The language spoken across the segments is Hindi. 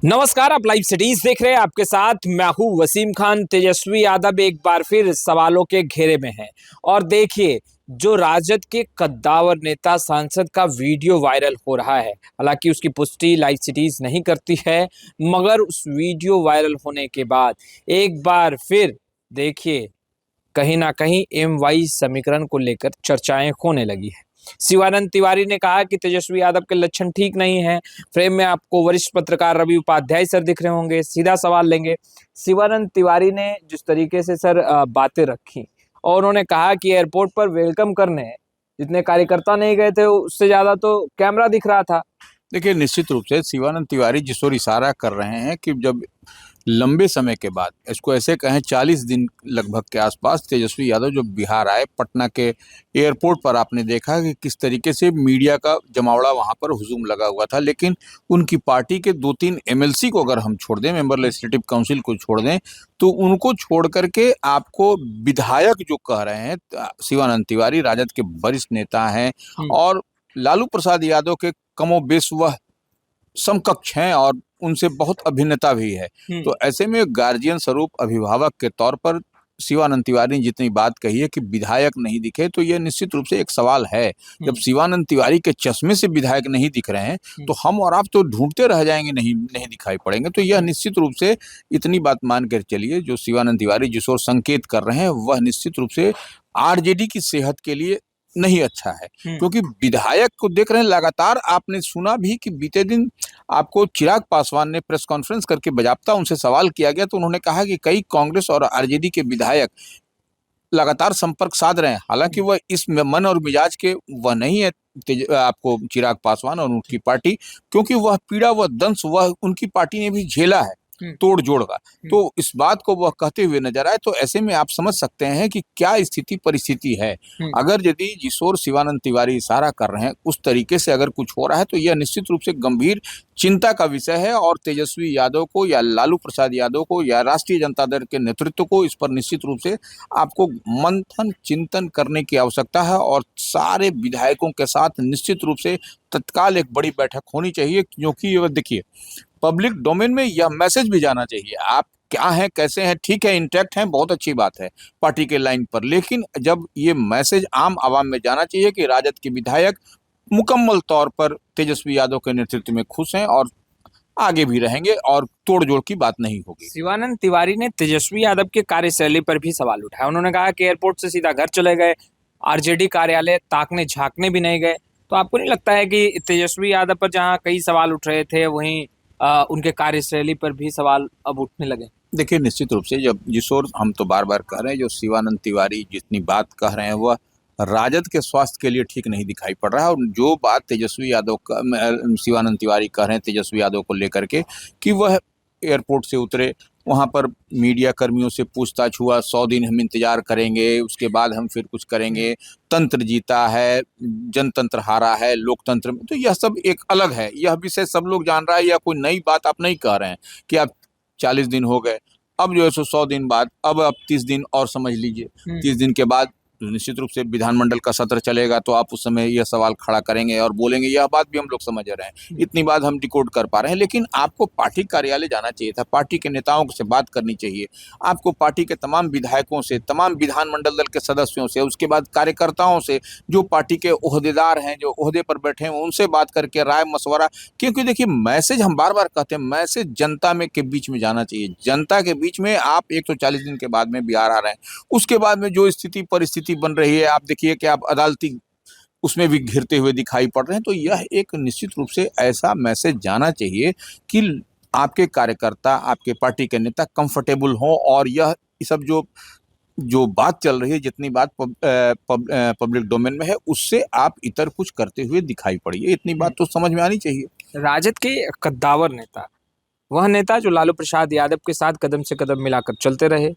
नमस्कार, आप लाइव सिटीज देख रहे हैं। आपके साथ मैं हूं वसीम खान। तेजस्वी यादव एक बार फिर सवालों के घेरे में हैं और देखिए, जो राजद के कद्दावर नेता सांसद का वीडियो वायरल हो रहा है, हालांकि उसकी पुष्टि लाइव सिटीज नहीं करती है, मगर उस वीडियो वायरल होने के बाद एक बार फिर देखिए, कहीं ना कहीं एम वाई समीकरण को लेकर चर्चाएं होने लगी है। शिवानंद तिवारी ने कहा कि तेजस्वी यादव के लक्षण ठीक नहीं है। फ्रेम में आपको वरिष्ठ पत्रकार रवि उपाध्याय सर दिख रहे होंगे। सीधा सवाल लेंगे। शिवानंद तिवारी ने जिस तरीके से सर बातें रखी और उन्होंने कहा कि एयरपोर्ट पर वेलकम करने जितने कार्यकर्ता नहीं गए थे, उससे ज्यादा तो कैमरा दिख रहा था। देखिए, निश्चित रूप से शिवानंद तिवारी जिस ओर इशारा कर रहे हैं कि जब लंबे समय के बाद, इसको ऐसे कहें 40 दिन लगभग के आसपास, तेजस्वी यादव जो बिहार आए, पटना के एयरपोर्ट पर आपने देखा कि किस तरीके से मीडिया का जमावड़ा वहां पर हुजूम लगा हुआ था। लेकिन उनकी पार्टी के 2-3 एमएलसी को अगर हम छोड़ दें, मेंबर लेजिस्लेटिव काउंसिल को छोड़ दें, तो उनको छोड़ करके आपको विधायक जो कह रहे हैं, शिवानंद तिवारी राजद के वरिष्ठ नेता हैं और लालू प्रसाद यादव के कमोबेश वह समकक्ष हैं और उनसे बहुत अभिन्नता भी है। तो ऐसे में गार्जियन स्वरूप अभिभावक के तौर पर शिवानंद तिवारी ने जितनी बात कही है कि विधायक नहीं दिखे, तो यह निश्चित रूप से एक सवाल है। जब शिवानंद तिवारी के चश्मे से विधायक नहीं दिख रहे हैं, तो हम और आप तो ढूंढते रह जाएंगे, नहीं नहीं दिखाई पड़ेंगे। तो यह निश्चित रूप से, इतनी बात मान कर चलिए, जो शिवानंद तिवारी जिस ओर संकेत कर रहे हैं, वह निश्चित रूप से आरजेडी की सेहत के लिए नहीं अच्छा है। क्योंकि विधायक को देख रहे हैं लगातार। आपने सुना भी कि बीते दिन आपको चिराग पासवान ने प्रेस कॉन्फ्रेंस करके बाजाबता उनसे सवाल किया गया, तो उन्होंने कहा कि कई कांग्रेस और आरजेडी के विधायक लगातार संपर्क साध रहे हैं। हालांकि वह इस मन और मिजाज के वह नहीं है, आपको चिराग पासवान और उनकी पार्टी, क्योंकि वह पीड़ा, वह दंश, वह उनकी पार्टी ने भी झेला है तोड़ जोड़ का। तो इस बात को वह कहते हुए नजर आए। तो ऐसे में आप समझ सकते हैं कि क्या स्थिति परिस्थिति है। अगर यदि जिस ओर शिवानंद तिवारी इशारा कर रहे हैं उस तरीके से अगर कुछ हो रहा है, तो यह निश्चित रूप से गंभीर चिंता का विषय है और तेजस्वी यादव को या लालू प्रसाद यादव को या राष्ट्रीय जनता दल के नेतृत्व को इस पर निश्चित रूप से आपको मंथन चिंतन करने की आवश्यकता है और सारे विधायकों के साथ निश्चित रूप से तत्काल एक बड़ी बैठक होनी चाहिए। क्योंकि देखिए, पब्लिक डोमेन में यह मैसेज भी जाना चाहिए, आप क्या हैं, कैसे हैं, ठीक है, इंटैक्ट हैं, बहुत अच्छी बात है पार्टी के लाइन पर। लेकिन जब ये मैसेज आम आवाम में जाना चाहिए कि राजद के विधायक मुकम्मल तौर पर तेजस्वी यादव के नेतृत्व में खुश हैं और आगे भी रहेंगे और तोड़ जोड़ की बात नहीं होगी। शिवानंद तिवारी ने तेजस्वी यादव के कार्यशैली पर भी सवाल उठाया। उन्होंने कहा कि एयरपोर्ट से सीधा घर चले गए, आरजेडी कार्यालय ताकने झांकने भी नहीं गए। तो आपको नहीं लगता है कि तेजस्वी यादव पर जहां कई सवाल उठ रहे थे, वहीं उनके कार्यशैली पर भी सवाल अब उठने लगे? देखिए, निश्चित रूप से, जब जिस ओर हम तो बार बार कह रहे हैं, जो शिवानंद तिवारी जितनी बात कह रहे हैं वह राजद के स्वास्थ्य के लिए ठीक नहीं दिखाई पड़ रहा है। और जो बात तेजस्वी यादव का, शिवानंद तिवारी कह रहे हैं तेजस्वी यादव को लेकर के, कि वह एयरपोर्ट से उतरे, वहां पर मीडिया कर्मियों से पूछताछ हुआ, 100 दिन हम इंतजार करेंगे, उसके बाद हम फिर कुछ करेंगे, तंत्र जीता है, जनतंत्र हारा है, लोकतंत्र में, तो यह सब एक अलग है। यह विषय सब लोग जान रहा है, या कोई नई बात आप नहीं कह रहे हैं कि आप 40 दिन हो गए, अब जो है 100 दिन बाद, अब आप 30 दिन और समझ लीजिए, 30 दिन के बाद निश्चित रूप से विधानमंडल का सत्र चलेगा, तो आप उस समय यह सवाल खड़ा करेंगे और बोलेंगे। यह बात भी हम लोग समझ रहे हैं, इतनी बात हम डिकोड कर पा रहे हैं। लेकिन आपको पार्टी कार्यालय जाना चाहिए था, पार्टी के नेताओं से बात करनी चाहिए, आपको पार्टी के तमाम विधायकों से, तमाम विधानमंडल दल के सदस्यों से, उसके बाद कार्यकर्ताओं से, जो पार्टी के ओहदेदार हैं, जो ओहदे पर बैठे हैं, उनसे बात करके राय मशवरा। क्योंकि देखिए, मैसेज हम बार बार कहते हैं, मैसेज जनता में के बीच में जाना चाहिए। जनता के बीच में आप 140 दिन के बाद में बिहार आ रहे हैं, उसके बाद में जो स्थिति परिस्थिति बन रही है, आप देखिए कि आप अदालती उसमें भी घिरते हुए दिखाई पड़ रहे हैं। तो यह एक निश्चित रूप से ऐसा मैसेज जाना चाहिए कि आपके कार्यकर्ता, आपके पार्टी के नेता कंफर्टेबल हों। और यह सब जो जो बात चल रही है, जितनी बात पब्लिक डोमेन में है, उससे आप इतर कुछ करते हुए दिखाई पड़िए, इतनी बात तो समझ में आनी चाहिए। राजद के कद्दावर नेता, वह नेता जो लालू प्रसाद यादव के साथ कदम से कदम मिलाकर चलते रहे,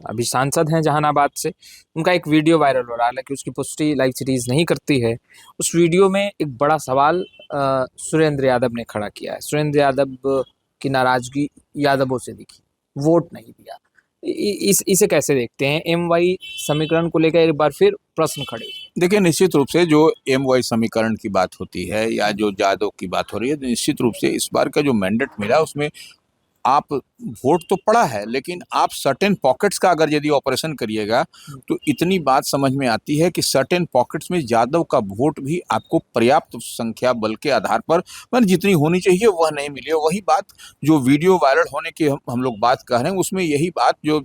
अभी सांसद हैं जहानाबाद से, उनका एक वीडियो वायरल हो रहा है, हालांकि उसकी पुष्टि लाइव सीरीज नहीं करती है। उस वीडियो में एक बड़ा सवाल सुरेंद्र यादव ने खड़ा किया है। सुरेंद्र यादव की नाराजगी यादवों से दिखी, वोट नहीं दिया। इसे कैसे देखते हैं? एम वाई समीकरण को लेकर एक बार फिर प्रश्न खड़े। देखिए, निश्चित रूप से जो एम वाई समीकरण की बात होती है या जो यादव की बात हो रही है, तो निश्चित रूप से इस बार का जो मैंडेट मिला उसमें आप वोट तो पड़ा है, लेकिन आप सर्टेन पॉकेट्स का अगर यदि ऑपरेशन करिएगा तो इतनी बात समझ में आती है कि सर्टेन पॉकेट्स में यादव का वोट भी आपको पर्याप्त संख्या बल के आधार पर मतलब जितनी होनी चाहिए वह नहीं मिली है। वही बात जो वीडियो वायरल होने की हम लोग बात कर रहे हैं, उसमें यही बात जो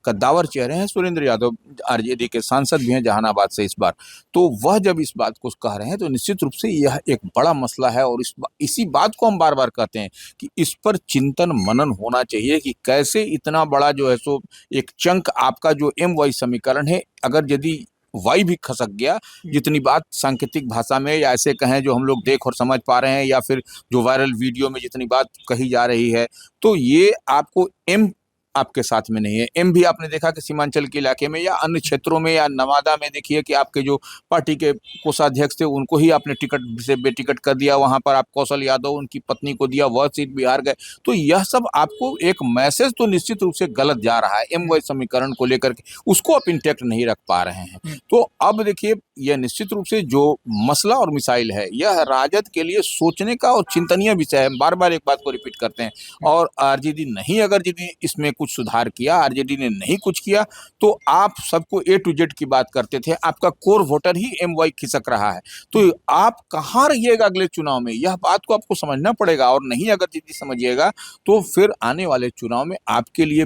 कद्दावर चेहरे हैं सुरेंद्र यादव, आरजेडी के सांसद भी हैं जहानाबाद से इस बार, तो वह जब इस बात को कह रहे हैं तो निश्चित रूप से यह एक बड़ा मसला है। और इसी बात को हम बार बार कहते हैं कि इस पर चिंतन मनन होना चाहिए कि कैसे इतना बड़ा जो है सो एक चंक आपका जो एम वाई समीकरण है, अगर यदि वाई भी खसक गया, जितनी बात सांकेतिक भाषा में या ऐसे कहें जो हम लोग देख और समझ पा रहे हैं, या फिर जो वायरल वीडियो में जितनी बात कही जा रही है, तो ये आपको एम आपके साथ में नहीं है। एम भी आपने देखा कि सीमांचल के इलाके में या अन्य क्षेत्रों में या नवादा में देखिए कि आपके जो पार्टी के कोषाध्यक्ष थे उनको ही आपने टिकट से बेटिकट कर दिया, वहां पर आप कौशल यादव उनकी पत्नी को दिया, वह सीट बिहार गए। तो यह सब आपको एक मैसेज तो निश्चित रूप से गलत जा रहा है एम वाई समीकरण को लेकर के, उसको आप इंटैक्ट नहीं रख पा रहे हैं। तो अब देखिए, यह निश्चित रूप से जो मसला और मिसाइल है यह राजद के लिए सोचने का और चिंतनीय विषय है। बार बार एक बात को रिपीट करते हैं, और आरजेडी नहीं अगर यदि इसमें कुछ सुधार किया, आरजेडी ने नहीं कुछ किया, तो आप सबको ए टू जेड की बात करते थे, आपका कोर वोटर ही एम वाई खिसक रहा है। तो आप कहाँ रहिएगा अगले चुनाव में, यह बात को आपको समझना पड़ेगा। और नहीं अगर यदि समझिएगा तो फिर आने वाले चुनाव में आपके लिए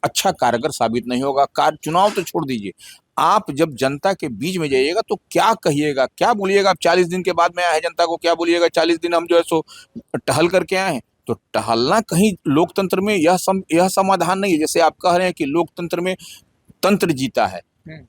अच्छा कारगर साबित नहीं होगा। चुनाव तो छोड़ दीजिए, आप जब जनता के बीच में जाइएगा तो क्या कहिएगा, क्या बोलिएगा? आप 40 दिन के बाद में आए हैं, जनता को क्या बोलिएगा? 40 दिन हम जो है सो टहल करके आए हैं। तो टहलना कहीं लोकतंत्र में यह समाधान नहीं है। जैसे आप कह रहे हैं कि लोकतंत्र में तंत्र जीता है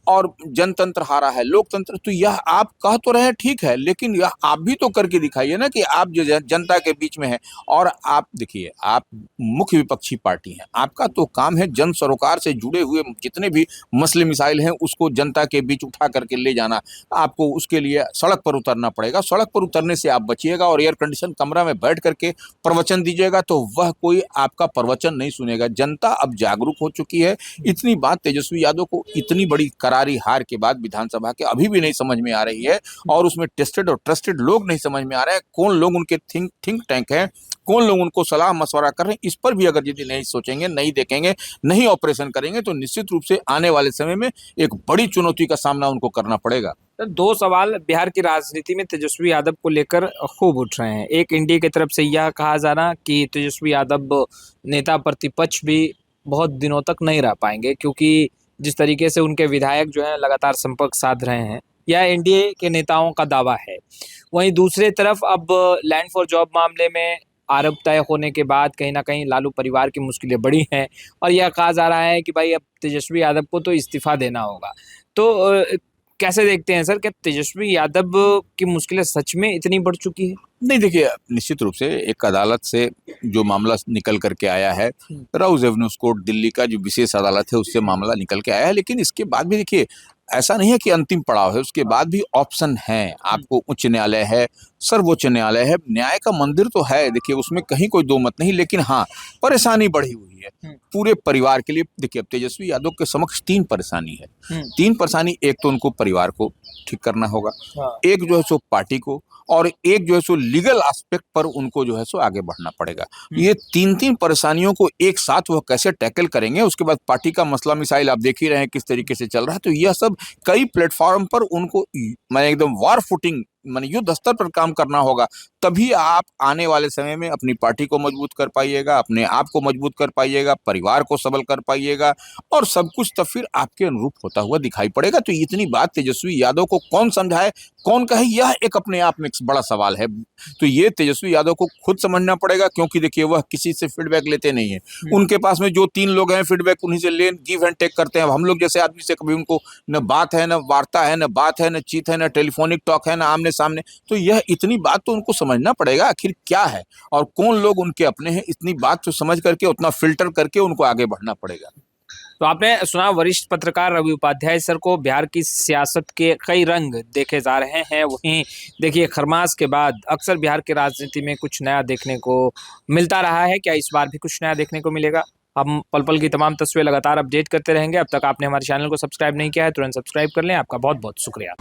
और जनतंत्र हारा है, लोकतंत्र, तो यह आप कह तो रहे हैं ठीक है, लेकिन यह आप भी तो करके दिखाइए ना कि आप जो जनता के बीच में है। और आप देखिए, आप मुख्य विपक्षी पार्टी हैं, आपका तो काम है जन सरोकार से जुड़े हुए जितने भी मसले मिसाइल हैं उसको जनता के बीच उठा करके ले जाना। आपको उसके लिए सड़क पर उतरना पड़ेगा, सड़क पर उतरने से आप बचिएगा और एयर कंडीशन कमरा में बैठ करके प्रवचन दीजिएगा तो वह कोई आपका प्रवचन नहीं सुनेगा। जनता अब जागरूक हो चुकी है। इतनी बात तेजस्वी यादव को इतनी बड़ी करारी हार के बाद विधानसभा के अभी भी नहीं समझ में आ रही है, और उसमें टेस्टेड और ट्रस्टेड लोग नहीं समझ में आ रहे हैं, कौन लोग उनके थिंक टैंक हैं, कौन लोग उनको सलाह मशवरा कर रहे हैं। इस पर भी अगर यदि नहीं सोचेंगे, नहीं देखेंगे, नहीं ऑपरेशन करेंगे तो निश्चित रूप से आने वाले समय में एक बड़ी चुनौती का सामना उनको करना पड़ेगा। तो दो सवाल बिहार की राजनीति में तेजस्वी यादव को लेकर खूब उठ रहे हैं। एक, एनडीए की तरफ से यह कहा जाना कि तेजस्वी यादव नेता प्रतिपक्ष भी बहुत दिनों तक नहीं रह पाएंगे, क्योंकि जिस तरीके से उनके विधायक जो हैं लगातार संपर्क साध रहे हैं, यह एनडीए के नेताओं का दावा है। वहीं दूसरी तरफ अब लैंड फॉर जॉब मामले में आरोप तय होने के बाद कहीं ना कहीं लालू परिवार की मुश्किलें बढ़ी हैं, और यह कहा जा रहा है कि भाई अब तेजस्वी यादव को तो इस्तीफा देना होगा। तो कैसे देखते हैं सर, क्या तेजस्वी यादव की मुश्किलें सच में इतनी बढ़ चुकी है? नहीं, देखिए, निश्चित रूप से एक अदालत से जो मामला निकल करके आया है, राउज एवेन्यूज कोर्ट दिल्ली का जो विशेष अदालत है उससे मामला निकल के आया है, लेकिन इसके बाद भी देखिए ऐसा नहीं है कि अंतिम पड़ाव है, उसके बाद भी ऑप्शन है। आपको उच्च न्यायालय है, सर्वोच्च न्यायालय है, न्याय का मंदिर तो है, देखिए उसमें कहीं कोई दो मत नहीं। लेकिन हाँ, परेशानी बढ़ी हुई है पूरे परिवार के लिए। देखिए, अब तेजस्वी यादव के समक्ष 3 परेशानी है। 3 परेशानी, एक तो उनको परिवार को ठीक करना होगा, एक जो है सो पार्टी को, और एक जो है सो लीगल एस्पेक्ट पर उनको जो है सो आगे बढ़ना पड़ेगा। ये 3 परेशानियों को एक साथ वह कैसे टैकल करेंगे, उसके बाद पार्टी का मसला मिसाइल आप देख ही रहे हैं किस तरीके से चल रहा है। तो यह सब कई प्लेटफॉर्म पर उनको मैंने एकदम वार फुटिंग माने युद्ध स्तर पर काम करना होगा, तभी आप आने वाले समय में अपनी पार्टी को मजबूत कर पाइएगा, अपने आप को मजबूत कर पाइएगा, परिवार को सबल कर पाइएगा, और सब कुछ तब फिर आपके अनुरूप होता हुआ दिखाई पड़ेगा। तो इतनी बात तेजस्वी यादव को कौन समझाए, कौन कहे, यह एक अपने आप में एक बड़ा सवाल है। तो ये तेजस्वी यादव को खुद समझना पड़ेगा, क्योंकि देखिए वह किसी से फीडबैक लेते नहीं है। उनके पास में जो 3 लोग हैं फीडबैक उन्हीं से ले गिव एंड टेक करते हैं। हम लोग जैसे आदमी से कभी उनको न बात है, न वार्ता है, न बात है, न चीत है, न टेलीफोनिक टॉक है, न आमने सामने। तो यह इतनी बात तो उनको समझना पड़ेगा आखिर क्या है और कौन लोग उनके अपने हैं। इतनी बात तो समझ करके, उतना फिल्टर करके उनको आगे बढ़ना पड़ेगा। तो आपने सुना वरिष्ठ पत्रकार रवि उपाध्याय सर को, बिहार की सियासत के कई रंग देखे जा रहे हैं। वहीं देखिए, खरमास के बाद अक्सर बिहार की राजनीति में कुछ नया देखने को मिलता रहा है। क्या इस बार भी कुछ नया देखने को मिलेगा? हम पल पल की तमाम तस्वीरें लगातार अपडेट करते रहेंगे। अब तक आपने हमारे चैनल को सब्सक्राइब नहीं किया है तुरंत सब्सक्राइब कर लें। आपका बहुत बहुत शुक्रिया।